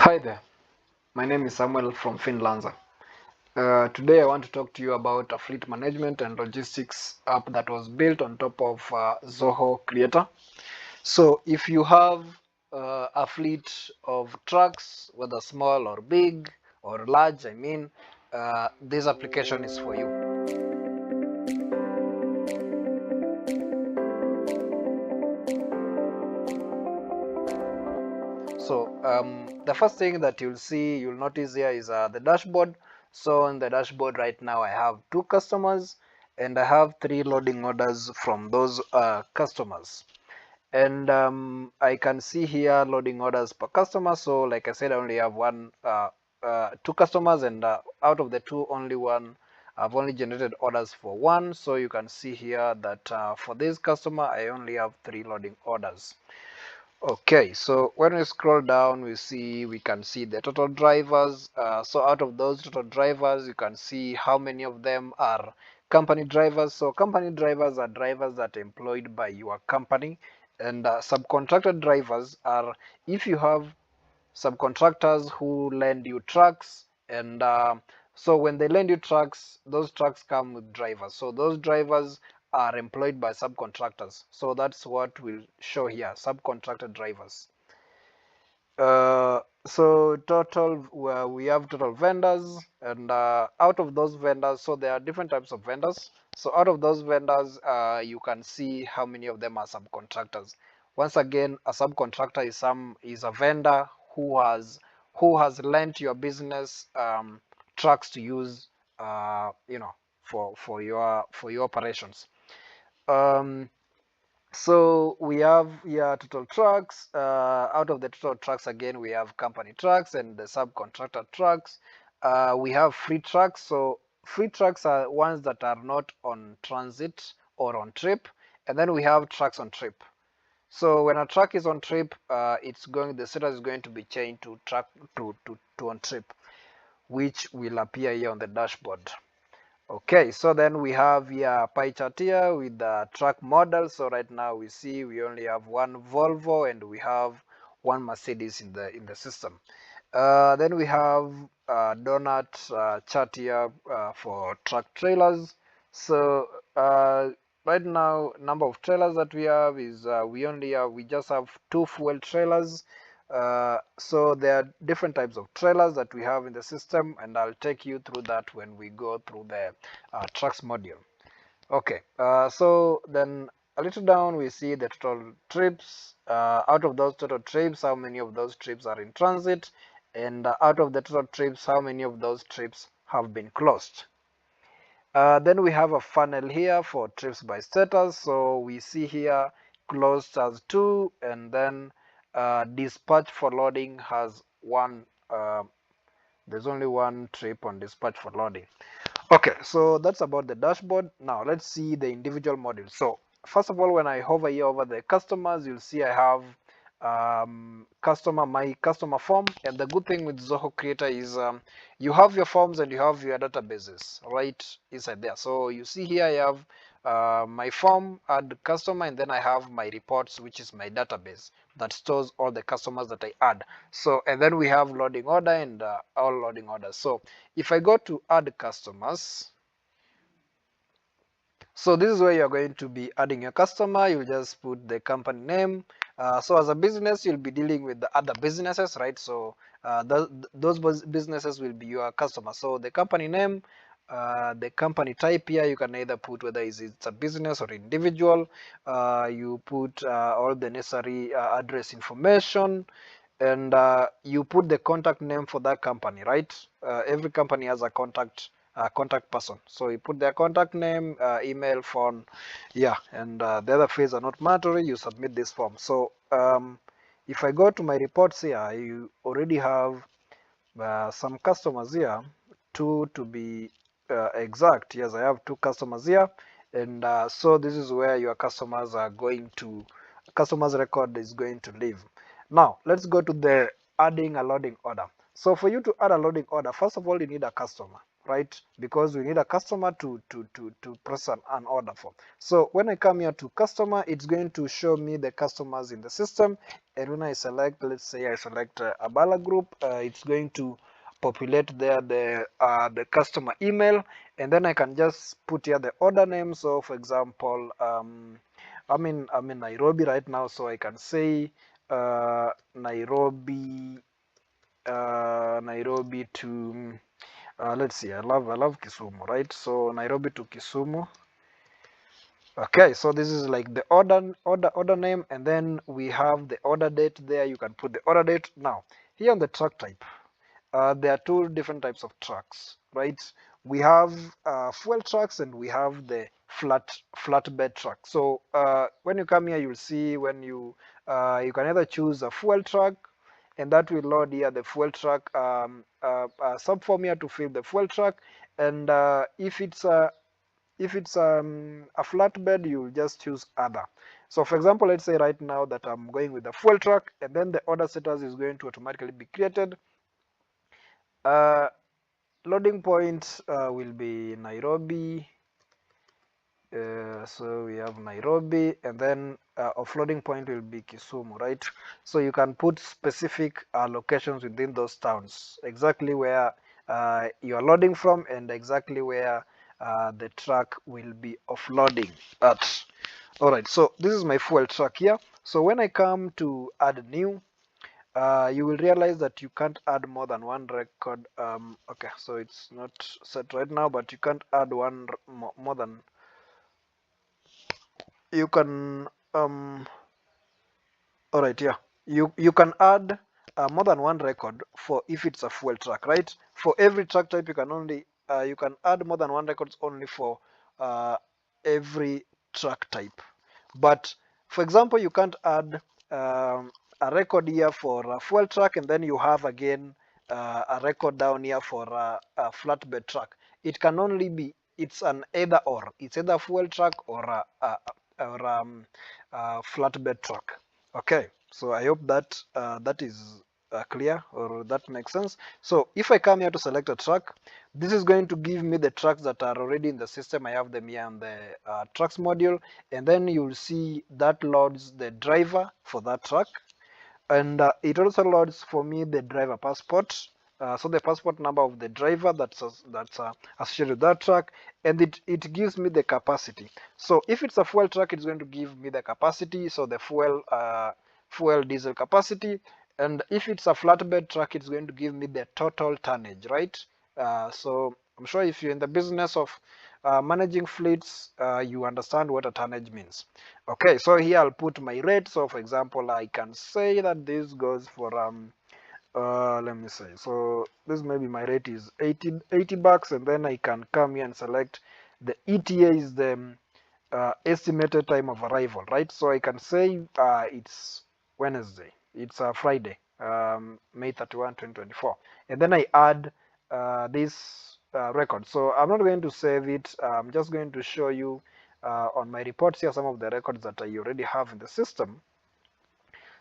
Hi there, my name is Samuel from Finlanza. Today I want to talk to you about a fleet management and logistics app that was built on top of Zoho Creator. So if you have a fleet of trucks, whether small or big or large, this application is for you. So the first thing that you'll notice here is the dashboard. So on the dashboard right now, I have two customers and I have three loading orders from those customers. And I can see here loading orders per customer. So like I said, I only have two customers, and out of the two, only one. I've only generated orders for one. So you can see here that for this customer, I only have three loading orders. Okay, so when we scroll down, we can see the total drivers. So out of those total drivers, you can see how many of them are company drivers. So company drivers are drivers that are employed by your company, and subcontracted drivers are if you have subcontractors who lend you trucks, and so when they lend you trucks, those trucks come with drivers. So those drivers are employed by subcontractors. So that's what we'll show here, subcontracted drivers. So total, we have total vendors, and out of those vendors, so there are different types of vendors. So out of those vendors, you can see how many of them are subcontractors. Once again, a subcontractor is a vendor who has lent your business trucks to use, for your operations. Um, so we have here total trucks. Out of the total trucks, again, we have company trucks and the subcontractor trucks. We have free trucks. So free trucks are ones that are not on transit or on trip. And then we have trucks on trip. So when a truck is on trip, the status is going to be changed to truck to on trip, which will appear here on the dashboard. Okay, so then we have here pie chart here with the truck model. So right now we only have one Volvo and we have one Mercedes in the system. Then we have donut chart here for truck trailers. So right now number of trailers that we have is we just have two fuel trailers. So there are different types of trailers that we have in the system, and I'll take you through that when we go through the trucks module. Okay, so then a little down we see the total trips. Out of those total trips, how many of those trips are in transit, and out of the total trips, how many of those trips have been closed. Then we have a funnel here for trips by status. So we see here closed as 2, and then dispatch for loading has 1. There's only one trip on dispatch for loading. Okay, so that's about the dashboard. Now let's see the individual modules. So first of all, when I hover here over the customers, you'll see I have my customer form. And the good thing with Zoho Creator is you have your forms and you have your databases right inside there. So you see here I have my form, add customer, and then I have my reports, which is my database that stores all the customers that I add. So, and then we have loading order and all loading orders. So if I go to add customers, so this is where you're going to be adding your customer. You'll just put the company name. So as a business, you'll be dealing with the other businesses, right? So those businesses will be your customer. So the company name, the company type here, you can either put whether it's a business or individual. You put all the necessary address information, and you put the contact name for that company, right? Every company has a contact person, so you put their contact name, email, phone, yeah, and the other fields are not mandatory. You submit this form. So if I go to my reports here, you already have some customers here, two to be exact. Yes, I have two customers here, and so this is where your customers record is going to live. Now let's go to the adding a loading order. So for you to add a loading order, first of all, you need a customer. right? Because we need a customer to process an order for. So when I come here to customer, it's going to show me the customers in the system. And when I select, let's say I select a Bala group, it's going to populate there the customer email, and then I can just put here the order name. So for example, I'm in Nairobi right now, so I can say Nairobi, Nairobi to let's see, I love Kisumu, right? So Nairobi to Kisumu. Okay, so this is like the order name, and then we have the order date there. You can put the order date. Now here on the truck type, there are two different types of trucks, right? We have fuel trucks and we have the flatbed truck. So when you come here, you'll see when you can either choose a fuel truck, and that will load here the fuel truck subform here to fill the fuel truck. And if it's a flatbed, you'll just choose other. So for example, let's say right now that I'm going with the fuel truck, and then the order status is going to automatically be created. Uh, Loading point will be Nairobi. So we have Nairobi, and then offloading point will be Kisumu, right? So you can put specific locations within those towns, exactly where you are loading from and exactly where the truck will be offloading at. All right, so this is my fuel truck here. So when I come to add new, you will realize that you can't add more than one record. Okay, so it's not set right now, but you can't add more than you can. All right, yeah, you can add more than one record for if it's a fuel truck, right? For every truck type, you can add more than one records only for uh, every truck type. But for example, you can't add a record here for a fuel truck, and then you have again a record down here for a flatbed truck. It can only be, it's an either or. It's either a fuel truck or a flatbed truck. Okay, so I hope that that is clear, or that makes sense. So if I come here to select a truck, this is going to give me the trucks that are already in the system. I have them here on the trucks module, and then you'll see that loads the driver for that truck, and it also loads for me the driver passport. So the passport number of the driver that's associated with that truck, and it gives me the capacity. So if it's a fuel truck, it's going to give me the capacity, so the fuel diesel capacity. And if it's a flatbed truck, it's going to give me the total tonnage, right? So I'm sure if you're in the business of managing fleets, you understand what a tonnage means. Okay, so here I'll put my rate. So for example, I can say that this goes for let me say, so this maybe my rate is 80 bucks, and then I can come here and select the ETA is the estimated time of arrival, right? So I can say it's Wednesday, it's Friday, May 31, 2024, and then I add this record. So I'm not going to save it. I'm just going to show you on my reports here some of the records that I already have in the system.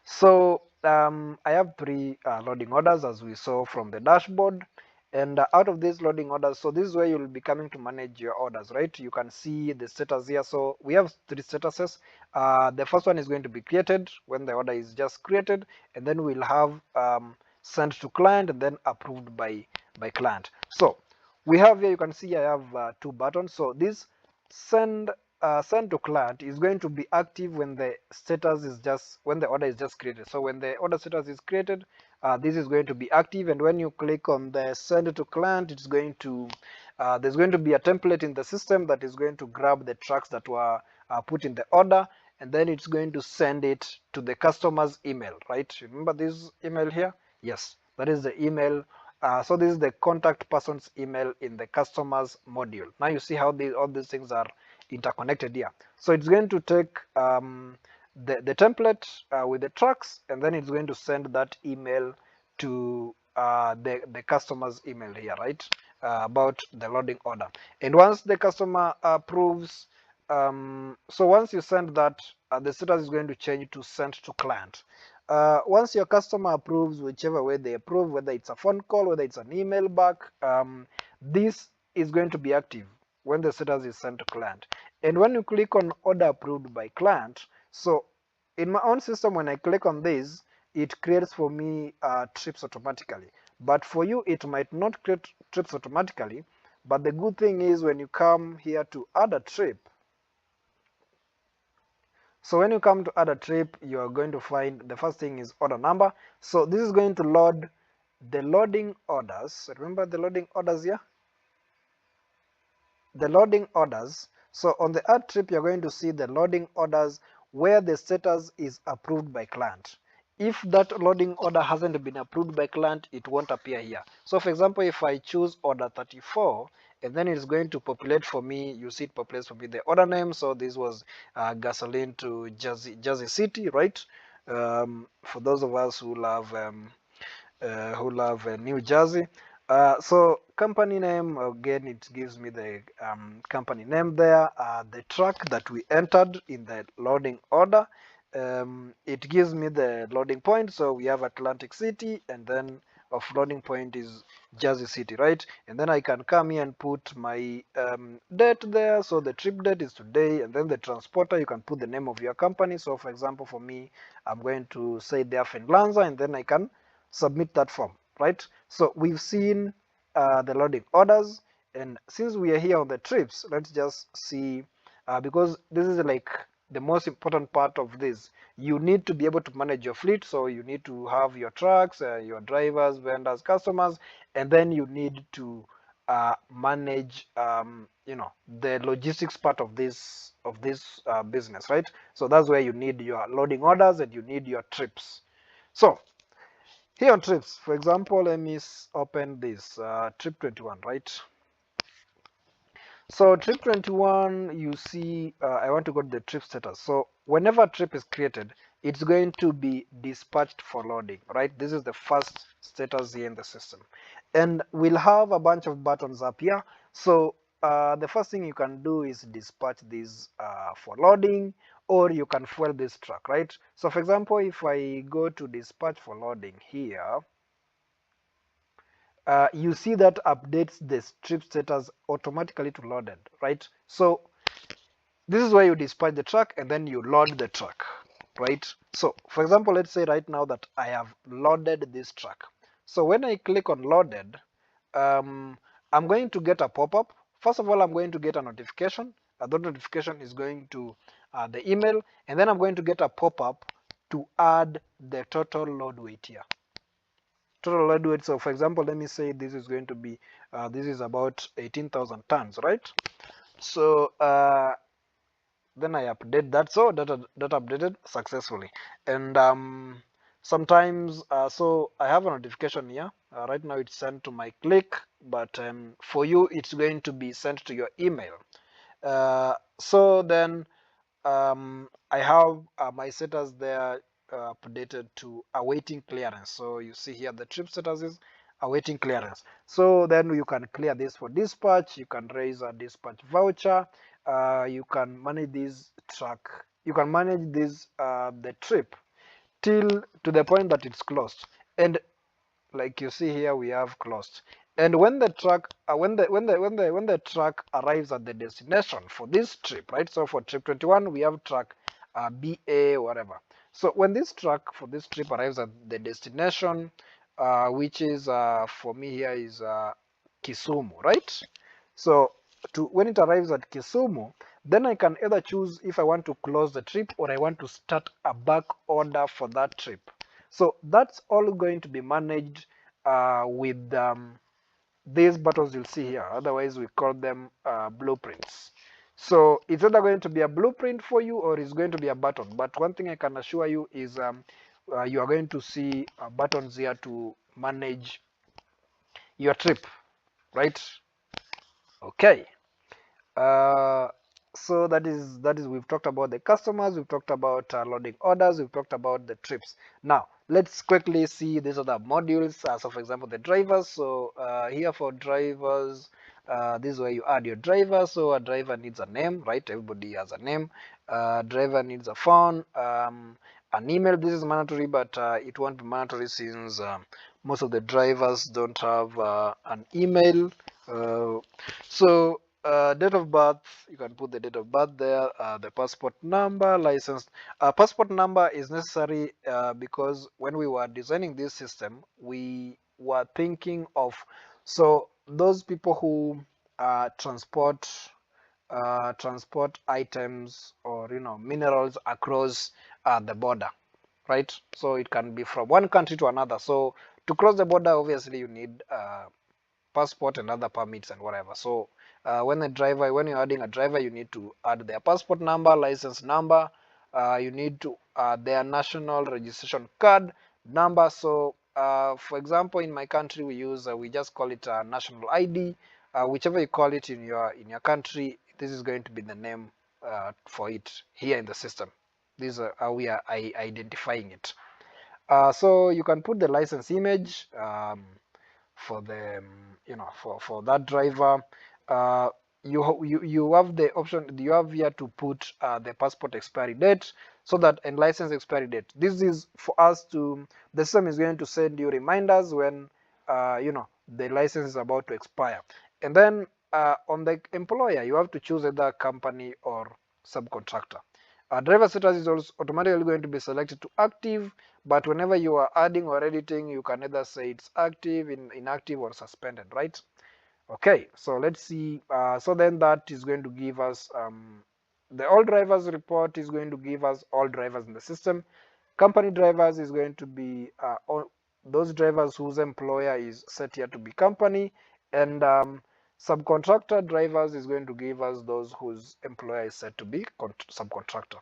So I have three loading orders, as we saw from the dashboard. And out of these loading orders, so this is where you'll be coming to manage your orders, right? You can see the status here. So we have three statuses. The first one is going to be created when the order is just created, and then we'll have sent to client and then approved by client. So we have here, you can see I have two buttons. So this send send to client is going to be active when the status is just, when the order is just created. So when the order status is created, this is going to be active, and when you click on the send to client, it's going to there's going to be a template in the system that is going to grab the trucks that were put in the order, and then it's going to send it to the customer's email, right? Remember this email here? Yes, that is the email. So this is the contact person's email in the customers module. Now you see how all these things are interconnected here. So it's going to take the template with the trucks, and then it's going to send that email to the customer's email here, right? About the loading order. And once the customer approves, so once you send that, the status is going to change to sent to client. Once your customer approves, whichever way they approve, whether it's a phone call, whether it's an email back, this is going to be active when the status is sent to client. And when you click on order approved by client, so in my own system, when I click on this, it creates for me trips automatically. But for you, it might not create trips automatically. But the good thing is when you come here to add a trip, so when you come to add a trip, you are going to find the first thing is order number. So this is going to load the loading orders. Remember the loading orders here? The loading orders. So on the add trip, you're going to see the loading orders where the status is approved by client. If that loading order hasn't been approved by client, it won't appear here. So for example, if I choose order 34, and then it's going to populate for me, you see it populates for me the order name. So this was gasoline to Jersey City, right? For those of us who love New Jersey. So company name, again, it gives me the company name there, the truck that we entered in the loading order. It gives me the loading point. So we have Atlantic City, and then of loading point is Jersey City, right? And then I can come here and put my date there. So the trip date is today, and then the transporter, you can put the name of your company. So for example, for me, I'm going to say there Finlanza, and then I can submit that form, right? So we've seen the loading orders, and since we are here on the trips, let's just see, because this is like the most important part of this. You need to be able to manage your fleet, so you need to have your trucks, your drivers, vendors, customers, and then you need to manage the logistics part of this business, right? So that's where you need your loading orders and you need your trips. So here on trips, for example, let me open this trip 21, right? So trip 21, you see, I want to go to the trip status. So whenever a trip is created, it's going to be dispatched for loading, right? This is the first status here in the system. And we'll have a bunch of buttons up here. So the first thing you can do is dispatch this for loading, or you can fuel this truck, right? So for example, if I go to dispatch for loading here, you see that updates the trip status automatically to loaded, right? So this is where you dispatch the truck and then you load the truck, right? So for example, let's say right now that I have loaded this truck. So when I click on loaded, I'm going to get a pop-up. First of all, I'm going to get a notification. That notification is going to the email, and then I'm going to get a pop-up to add the total load weight here. Total load weight. So for example, let me say this is going to be this is about 18,000 tons, right? So then I update that. So that updated successfully. And sometimes so I have a notification here. Right now it's sent to my click, but for you it's going to be sent to your email. So then I have my status there updated to awaiting clearance. So you see here the trip status is awaiting clearance. So then you can clear this for dispatch. You can raise a dispatch voucher. You can manage this truck. You can manage this the trip till to the point that it's closed. And like you see here, we have closed. And when the truck when the truck arrives at the destination for this trip, right? So for trip 21, we have truck BA whatever. So when this truck for this trip arrives at the destination, which is for me here is Kisumu, right? So when it arrives at Kisumu, then I can either choose if I want to close the trip or I want to start a back order for that trip. So that's all going to be managed with these buttons you'll see here. Otherwise, we call them blueprints. So it's either going to be a blueprint for you or it's going to be a button. But one thing I can assure you is you are going to see buttons here to manage your trip, right? Okay. Uh, so that is we've talked about the customers, we've talked about loading orders, we've talked about the trips. Now let's quickly see these other modules. So for example, the drivers. So here for drivers, this is where you add your driver. So a driver needs a name, right? Everybody has a name. Driver needs a phone, an email. This is mandatory, but it won't be mandatory since most of the drivers don't have an email. Date of birth, you can put the date of birth there, the passport number, license. Passport number is necessary because when we were designing this system, we were thinking of, so those people who transport items or minerals across the border, right? So it can be from one country to another. So to cross the border, obviously you need passport and other permits and whatever. So when you're adding a driver, you need to add their passport number, license number. You need to their national registration card number. So for example, in my country, we just call it national ID. Whichever you call it in your country, this is going to be the name for it here in the system. This is how we are identifying it. So you can put the license image for the for that driver. Uh, you have the option. You have here to put the passport expiry date, so that and license expiry date. This is for us to. The system is going to send you reminders when the license is about to expire. And then on the employer, you have to choose either company or subcontractor. Driver status is also automatically going to be selected to active, but whenever you are adding or editing, you can either say it's active, inactive, or suspended, right? Okay, so let's see. So then that is going to give us the all drivers report is going to give us all drivers in the system. Company drivers is going to be all those drivers whose employer is set here to be company, and subcontractor drivers is going to give us those whose employer is set to be subcontractor.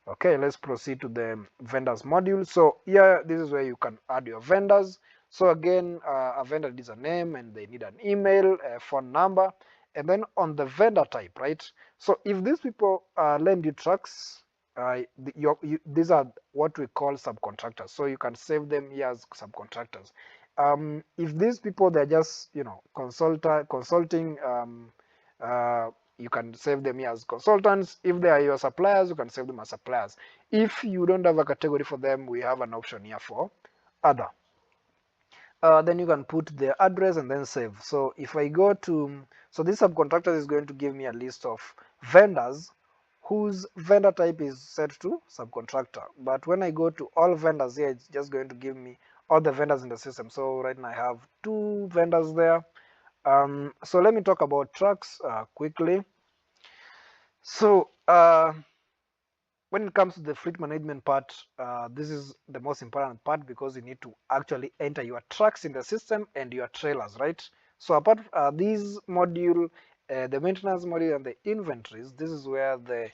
Okay, let's proceed to the vendors module. So here, this is where you can add your vendors. So again, a vendor needs a name and they need an email, a phone number, and then on the vendor type, right? So if these people lend you trucks, these are what we call subcontractors. So you can save them here as subcontractors. If these people, they're just, consulting, uh, you can save them here as consultants. If they are your suppliers, you can save them as suppliers. If you don't have a category for them, we have an option here for other. Then you can put their address and then save. So if I go to, so this subcontractor is going to give me a list of vendors whose vendor type is set to subcontractor. But when I go to all vendors here, it's just going to give me all the vendors in the system. So right now I have 2 vendors there. So let me talk about trucks quickly. So when it comes to the fleet management part, this is the most important part because you need to actually enter your trucks in the system and your trailers, right? So apart this module, the maintenance module and the inventories, this is where the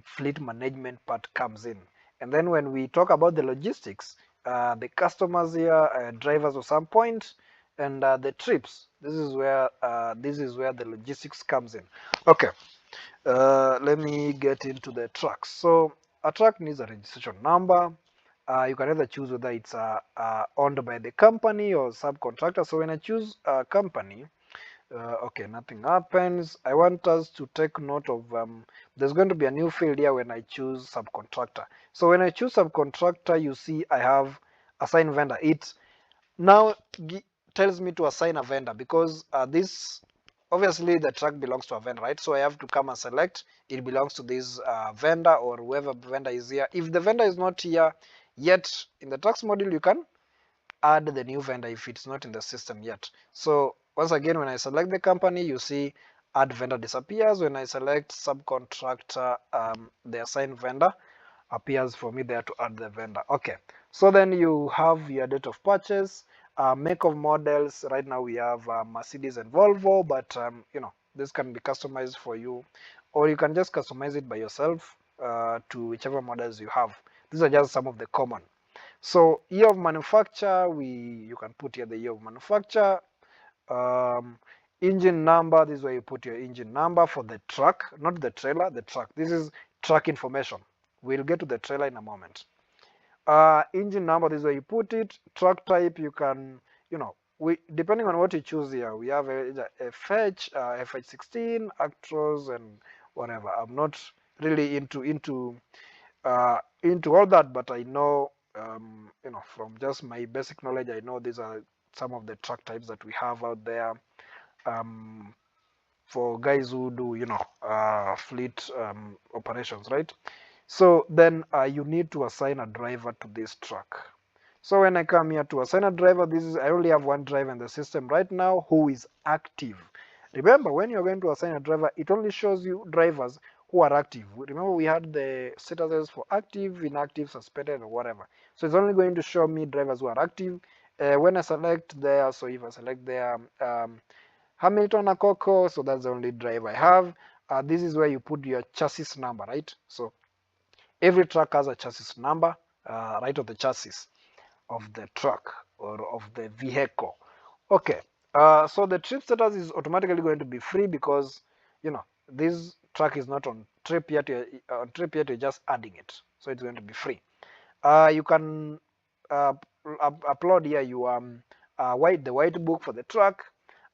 fleet management part comes in. And then when we talk about the logistics, the customers here, drivers of some point, and the trips, this is where the logistics comes in. Okay. Let me get into the trucks. So a truck needs a registration number. You can either choose whether it's owned by the company or subcontractor. So when I choose a company, okay, nothing happens. I want us to take note of, there's going to be a new field here when I choose subcontractor. So when I choose subcontractor, you see I have assign vendor. It now tells me to assign a vendor because this obviously the truck belongs to a vendor, right? So I have to come and select it belongs to this vendor or whoever vendor is here. If the vendor is not here yet in the trucks module, you can add the new vendor if it's not in the system yet. So once again, when I select the company, you see add vendor disappears. When I select subcontractor, the assigned vendor appears for me there to add the vendor. Okay, so then you have your date of purchase, make of models. Right now we have Mercedes and Volvo, but this can be customized for you, or you can just customize it by yourself to whichever models you have. These are just some of the common. So year of manufacture, you can put here the year of manufacture. Engine number, this is where you put your engine number for the truck, not the trailer, the truck. This is truck information. We'll get to the trailer in a moment. Engine number, this is where you put it. Truck type, you can, depending on what you choose here, we have a FH, FH16, Actros, and whatever. I'm not really into all that, but I know, from just my basic knowledge, I know these are some of the truck types that we have out there. um, for guys who do, fleet operations, right? So then you need to assign a driver to this truck. So when I come here to assign a driver, I only have one driver in the system right now who is active. Remember, when you're going to assign a driver, it only shows you drivers who are active. Remember, we had the statuses for active, inactive, suspended, or whatever. So it's only going to show me drivers who are active. When I select there, so if I select there, Hamilton Akoko, so that's the only drive I have. This is where you put your chassis number, right? So every truck has a chassis number, right, of the chassis of the truck or of the vehicle. Okay, so the trip status is automatically going to be free because this truck is not on trip yet. On trip yet, you're just adding it, so it's going to be free. You can upload here your the white book for the truck.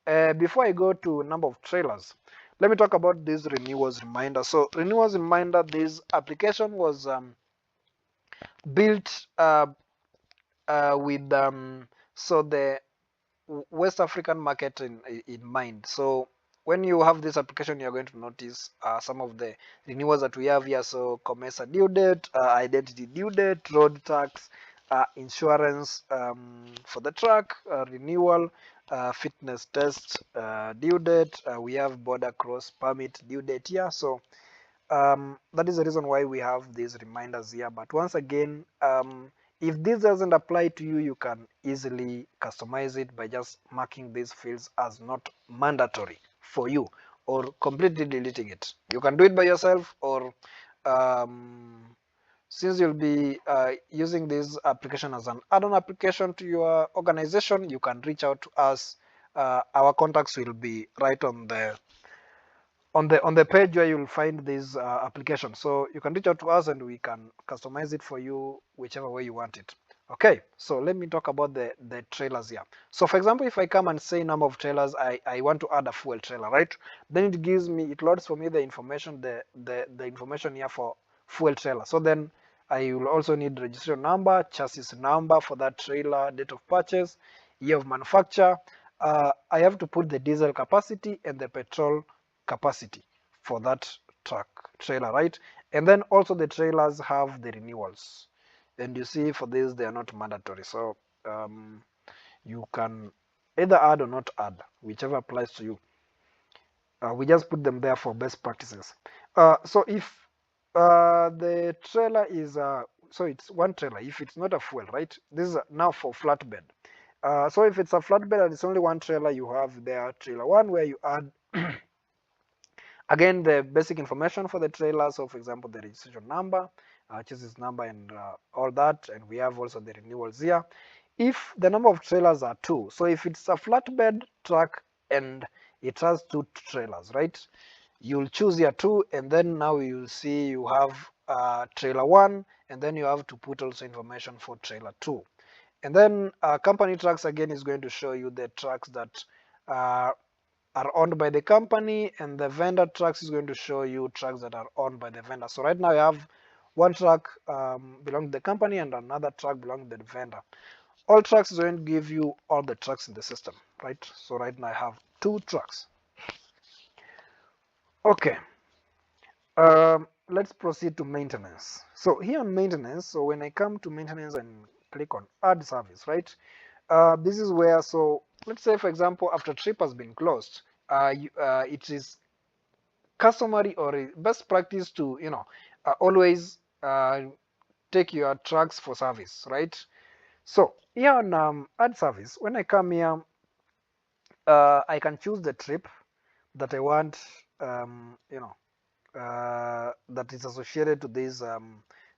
Before I go to number of trailers, let me talk about this renewals reminder. So renewals reminder, this application was built with so the West African market in mind. So when you have this application, you're going to notice some of the renewals that we have here. So COMESA due date, identity due date, road tax, insurance for the truck, renewal, fitness test due date. We have border cross permit due date here. So that is the reason why we have these reminders here. But once again, if this doesn't apply to you, you can easily customize it by just marking these fields as not mandatory for you or completely deleting it. You can do it by yourself, or since you'll be using this application as an add-on application to your organization, you can reach out to us. Our contacts will be right on the page where you'll find this application. So you can reach out to us and we can customize it for you whichever way you want it. Okay, so let me talk about the trailers here. So for example, if I come and say number of trailers, I want to add a fuel trailer, right? Then it loads for me the information, the information here for fuel trailer. So then I will also need registration number, chassis number for that trailer, date of purchase, year of manufacture. I have to put the diesel capacity and the petrol capacity for that truck trailer, right? And then also the trailers have the renewals, and you see for this they are not mandatory, so you can either add or not add, whichever applies to you. We just put them there for best practices. So if the trailer is so it's one trailer, if it's not a fuel, right? This is now for flatbed. So if it's a flatbed and it's only one trailer, you have there trailer one, where you add again the basic information for the trailer. So for example, the registration number, chassis number, and all that. And we have also the renewals here. If the number of trailers are two, so if it's a flatbed truck and it has two trailers, right? You'll choose here two, and then now you'll see you have trailer one, and then you have to put also information for trailer two. And then company trucks again is going to show you the trucks that are owned by the company, and the vendor trucks is going to show you trucks that are owned by the vendor. So right now you have one truck belonging to the company and another truck belonging to the vendor. All trucks is going to give you all the trucks in the system, right? So right now I have two trucks. Okay, let's proceed to maintenance. So here on maintenance, so when I come to maintenance and click on add service, right? This is where, so let's say for example, after trip has been closed, it is customary or best practice to always take your trucks for service, right? So here on add service, when I come here, I can choose the trip that I want, that is associated to this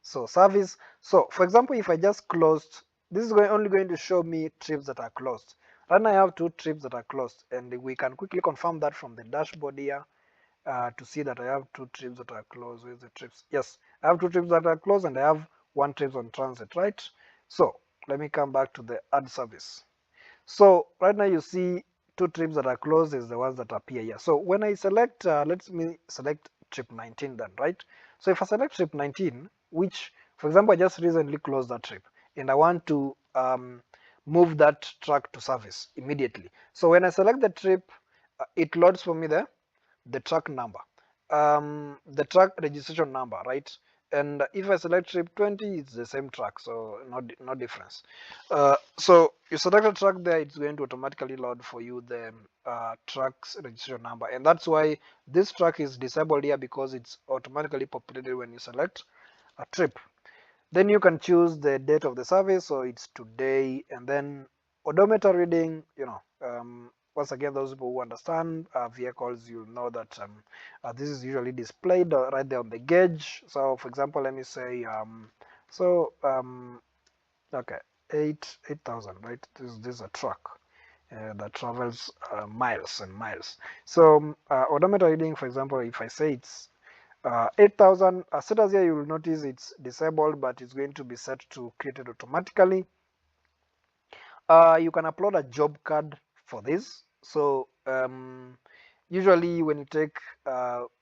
so service. So for example, if I just closed, this is only going to show me trips that are closed. Right now I have two trips that are closed, and we can quickly confirm that from the dashboard here to see that I have two trips that are closed. Where's the trips? Yes, I have two trips that are closed and I have one trip on transit, right? So let me come back to the add service. So right now you see two trips that are closed is the ones that appear here. So when I select, let me select trip 19 then, right? So if I select trip 19, which for example I just recently closed that trip and I want to move that truck to service immediately. So when I select the trip, it loads for me the truck number, the truck registration number, right? And if I select trip 20, it's the same truck, so no difference. So you select a truck there, it's going to automatically load for you the truck's registration number, and that's why this truck is disabled here, because it's automatically populated when you select a trip. Then you can choose the date of the service, so it's today, and then odometer reading, once again, those people who understand vehicles, you'll know that this is usually displayed right there on the gauge. So for example, let me say, okay, 8,000, right? This is a truck that travels miles and miles. So odometer reading, for example, if I say it's 8,000 status here, you will notice it's disabled, but it's going to be set to created automatically. You can upload a job card for this. So usually when you take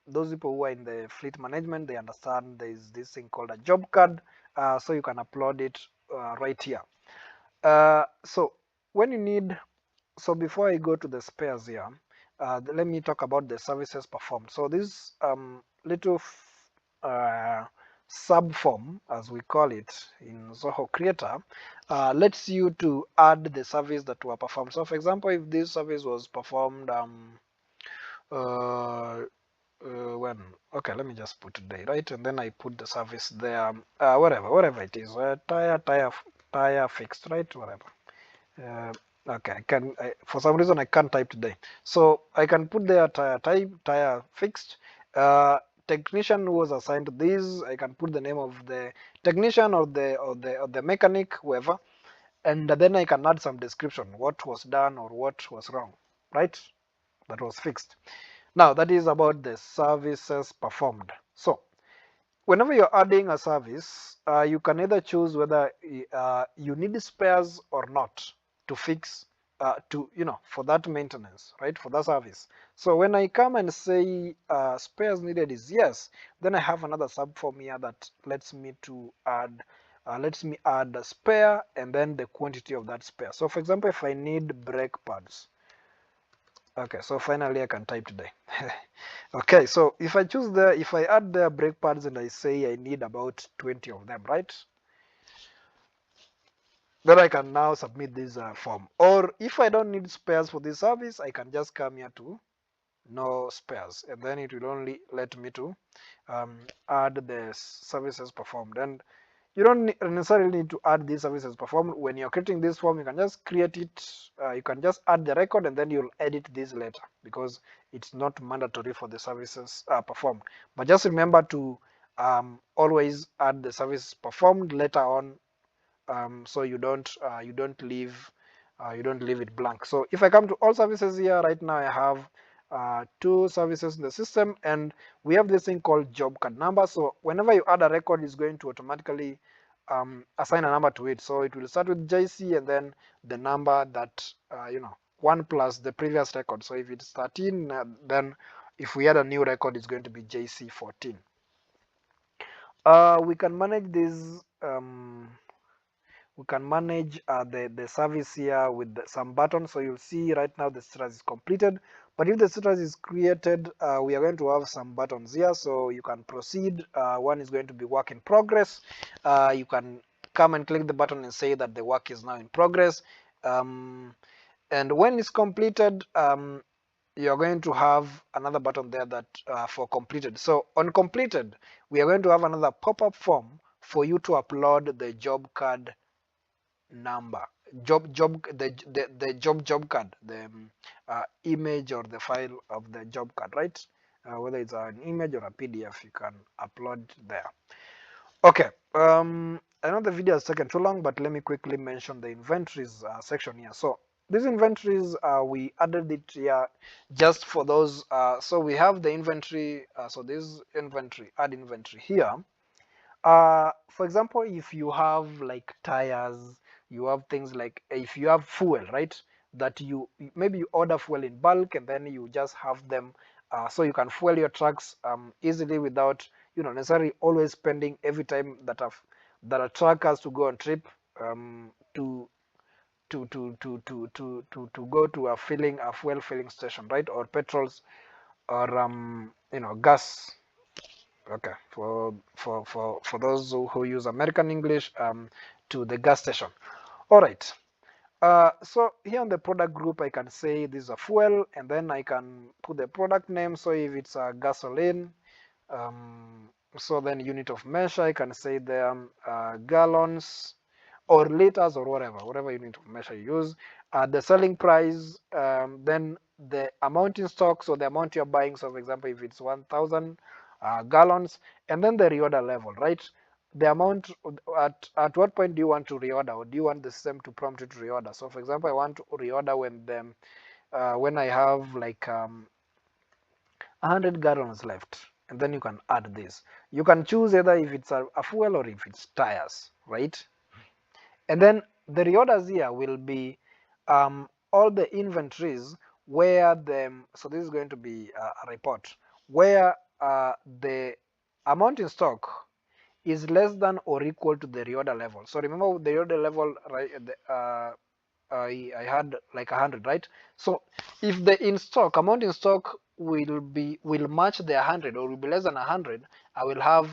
those people who are in the fleet management, they understand there is this thing called a job card. So you can upload it right here. So when you need, so before I go to the spares here, let me talk about the services performed. So this little sub form, as we call it in Zoho Creator, lets you to add the service that were performed. So for example, if this service was performed when, okay, let me just put today, right? And then I put the service there, whatever it is, tire fixed, right? Whatever. Okay, for some reason I can't type today, so I can put there tire fixed. Technician was assigned to this. I can put the name of the technician or the mechanic, whoever, and then I can add some description, what was done or what was wrong, right? That was fixed. Now that is about the services performed. So whenever you're adding a service, you can either choose whether you need spares or not to fix, for that maintenance, right, for that service. So when I come and say spares needed is yes, then I have another subform here that lets me add a spare and then the quantity of that spare. So for example, if I need brake pads, okay, so finally I can type today. Okay, so if if I add the brake pads and I say I need about 20 of them, right? Then I can now submit this form. Or if I don't need spares for this service, I can just come here to no spares, and then it will only let me to add the services performed. And you don't necessarily need to add these services performed. When you're creating this form, you can just create it, you can just add the record, and then you'll edit this later, because it's not mandatory for the services performed. But just remember to always add the services performed later on, so you don't leave it blank. So if I come to all services here, right now I have 2 services in the system, and we have this thing called job card number. So whenever you add a record, it's going to automatically assign a number to it. So it will start with JC and then the number that 1 plus the previous record. So if it's 13, then if we add a new record, it's going to be JC 14. We can manage this. We can manage the service here with some buttons. So you'll see right now the status is completed, but if the status is created, we are going to have some buttons here. So you can proceed. One is going to be work in progress. You can come and click the button and say that the work is now in progress, and when it's completed, you're going to have another button there that for completed. So on completed, we are going to have another pop-up form for you to upload the job card number, the job card, the image or the file of the job card, right? Whether it's an image or a PDF, you can upload there. Okay, I know the video has taken too long, but let me quickly mention the inventories section here. So these inventories, we added it here just for those. So we have the inventory. So this inventory, add inventory here. For example, if you have like tires, you have things like, if you have fuel, right? That maybe you order fuel in bulk and then you just have them, so you can fuel your trucks easily without necessarily always spending every time that a truck has to go on trip to to go to a fuel filling station, right? Or petrols, or gas. Okay, for those who use American English, to the gas station. All right. So here on the product group, I can say this is a fuel, and then I can put the product name. So if it's a gasoline, so then unit of measure, I can say the gallons or liters or whatever unit of measure you use. The selling price, then the amount in stock, so the amount you're buying. So for example, if it's 1,000 gallons, and then the reorder level, right? The amount, at what point do you want to reorder, or do you want the system to prompt you to reorder? So for example, I want to reorder when I have like 100 gallons left, and then you can add this. You can choose either if it's a fuel or if it's tires, right? And then the reorders here will be all the inventories where so this is going to be a report where the amount in stock is less than or equal to the reorder level. So remember the reorder level, right? I had like 100, right? So if the amount in stock will match the 100 or will be less than 100, I will have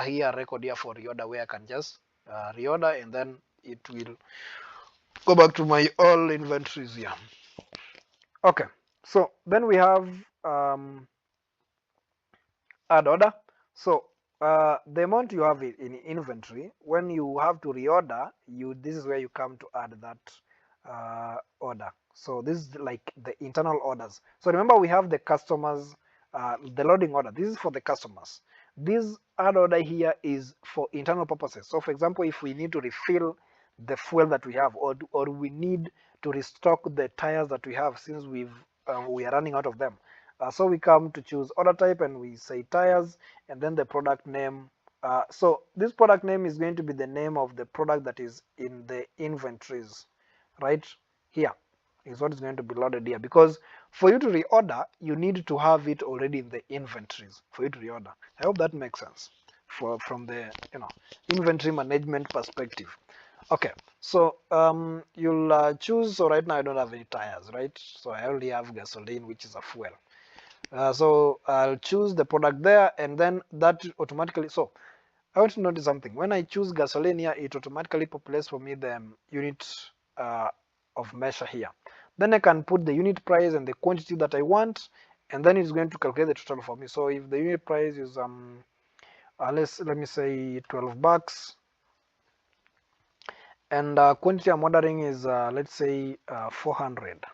here a record here for reorder where I can just reorder, and then it will go back to my all inventories here. Okay, so then we have add order. So the amount you have in inventory, when you have to reorder, this is where you come to add that order. So this is like the internal orders. So remember, we have the customers, the loading order. This is for the customers. This add order here is for internal purposes. So for example, if we need to refill the fuel that we have, or we need to restock the tires that we have, since we are running out of them. So we come to choose order type, and we say tires, and then the product name. So this product name is going to be the name of the product that is in the inventories, right? Here is what is going to be loaded here, because for you to reorder, you need to have it already in the inventories for you to reorder. I hope that makes sense from the inventory management perspective. Okay, so you'll choose. So right now I don't have any tires, right? So I only have gasoline, which is a fuel. So I'll choose the product there, and then that automatically. So I want to notice something. When I choose gasoline here, it automatically populates for me the unit of measure here. Then I can put the unit price and the quantity that I want, and then it's going to calculate the total for me. So if the unit price is let me say $12, and quantity I'm ordering is let's say 400.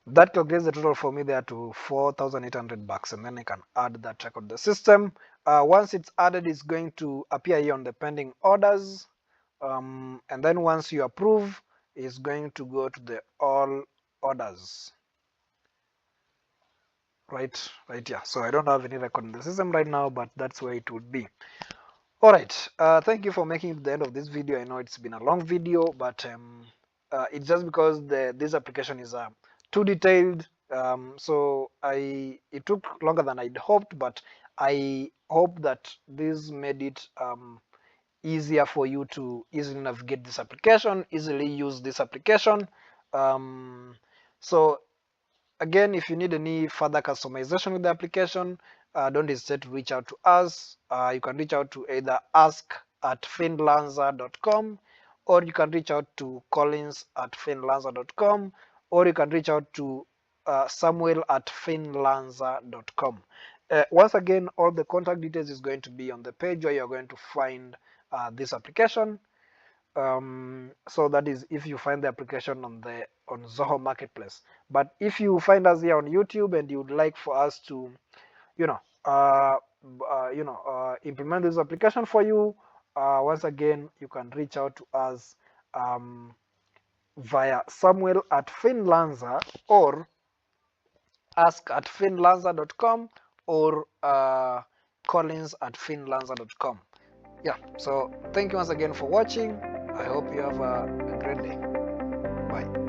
That calculates the total for me there to $4,800, and then I can add that record to the system. Once it's added, it's going to appear here on the pending orders, and then once you approve, it's going to go to the all orders. Right here. So I don't have any record in the system right now, but that's where it would be. All right. Thank you for making it to the end of this video. I know it's been a long video, but it's just because this application is too detailed. So it took longer than I'd hoped, but I hope that this made it easier for you to easily navigate this application, easily use this application. So again, if you need any further customization with the application, don't hesitate to reach out to us. You can reach out to either ask@finlanza.com, or you can reach out to collins@finlanza.com, or you can reach out to samuel@finlanza.com. Once again, all the contact details is going to be on the page where you're going to find this application. So that is if you find the application on Zoho Marketplace. But if you find us here on YouTube and you'd like for us to, implement this application for you, once again, you can reach out to us via samuel@finlanza, or ask@finlanza.com, or collins@finlanza.com. Yeah, so thank you once again for watching. I hope you have a great day. Bye.